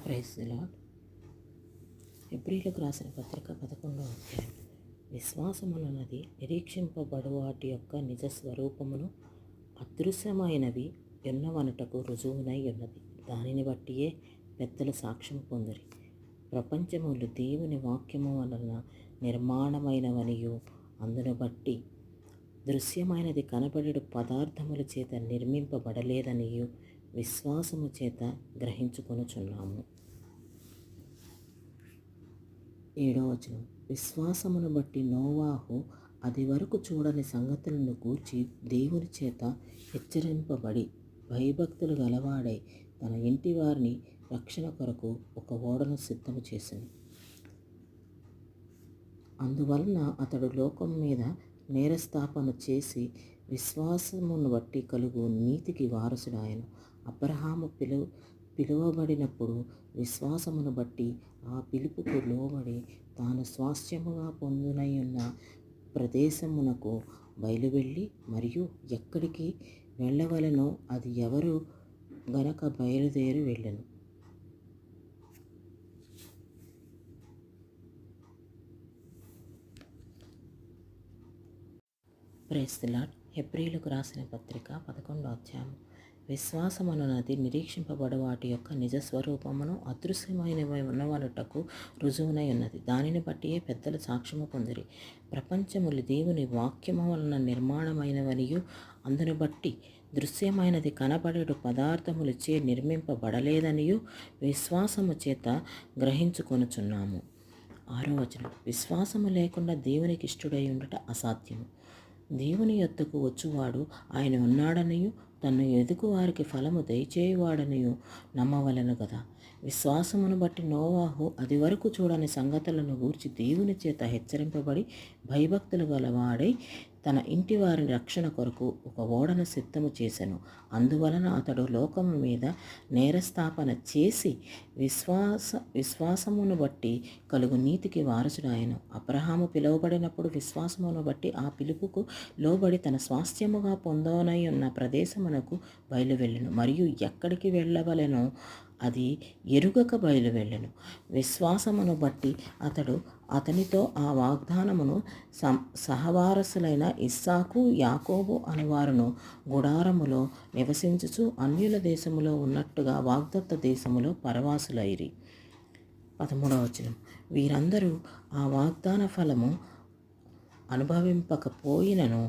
Praise the lord. హెబ్రీయులకు రాసిన పత్రిక 11వ అధ్యాయం. విశ్వాసమునది నిరీక్షింపబడు వాటి యొక్క నిజ స్వరూపమును అదృశ్యమైనవి ఎన్నవనుటకు రుజువునై ఉన్నది. దానిని బట్టియే పెద్దలు సాక్ష్యం పొందిరి. ప్రపంచములు దేవుని వాక్యము వలన నిర్మాణమైనవనియు అందును బట్టి దృశ్యమైనది కనబడేడు పదార్థముల చేత నిర్మింపబడలేదనియు విశ్వాసము చేత గ్రహించుకొనుచున్నాము. 7వ వచనం. విశ్వాసమును బట్టి నోవాహు అది వరకు చూడని సంగతులను గూర్చి దేవుని చేత హెచ్చరింపబడి భయభక్తులు గలవాడై తన ఇంటి వారిని రక్షణ కొరకు ఒక ఓడను సిద్ధము చేసెను. అందువలన అతడు లోకం మీద నేరస్థాపన చేసి విశ్వాసమును బట్టి కలుగు నీతికి వారసుడాయను. అబ్రహాము పిలువబడినప్పుడు విశ్వాసమును బట్టి ఆ పిలుపుకు లోబడి తాను స్వాస్థ్యముగా పొందునయున్న ప్రదేశమునకు బయలువెళ్ళి మరియు ఎక్కడికి వెళ్ళవలెనో అది ఎవరు గనక బయలుదేరి వెళ్ళెను. Praise the lord. హెబ్రీయులకు రాసిన పత్రిక 11వ అధ్యాయం. విశ్వాసమునది నిరీక్షింపబడు వాటి యొక్క నిజ స్వరూపమును అదృశ్యమైనవి ఉన్నవనుటకు రుజువునై ఉన్నది. దానిని బట్టియే పెద్దలు సాక్ష్యము పొందిరి. ప్రపంచములు దేవుని వాక్యము వలన నిర్మాణమైనవనియు అందును బట్టి దృశ్యమైనది కనబడేడు పదార్థములచే నిర్మింపబడలేదనియు విశ్వాసము చేత గ్రహించుకొనుచున్నాము. 6వ వచనం. విశ్వాసము లేకుండా దేవునికి ఇష్టుడై ఉండుట అసాధ్యము. దేవుని యొద్దకు వచ్చువాడు ఆయన ఉన్నాడనియు తన్ను ఎదుగు వారికి ఫలము దయచేయువాడనియు నమ్మవలెను కదా. విశ్వాసమును బట్టి నోవాహు అది వరకు చూడని సంగతులను గూర్చి దేవుని చేత హెచ్చరింపబడి భయభక్తులు గలవాడై తన ఇంటి వారి రక్షణ కొరకు ఒక ఓడను సిద్ధము చేసెను. అందువలన అతడు లోకము మీద నేరస్థాపన చేసి విశ్వాసమును బట్టి కలుగు నీతికి వారసుడాయను. అబ్రహాము పిలువబడినప్పుడు విశ్వాసమును బట్టి ఆ పిలుపుకు లోబడి తన స్వాస్థ్యముగా పొందనై ఉన్న ప్రదేశమునకు బయలువెళ్ళెను మరియు ఎక్కడికి వెళ్ళవలెనో అది ఎరుగక బయలువెళ్ళెను. విశ్వాసమును బట్టి అతనితో ఆ వాగ్దానమును సహవారసులైన ఇస్సాకు యాకోబు అనువారును గుడారములో నివసించుచు అన్యుల దేశములో ఉన్నట్టుగా వాగ్దత్త దేశములో పరవాసులైరి. 13వ వచనం. వీరందరూ ఆ వాగ్దాన ఫలము అనుభవింపకపోయినను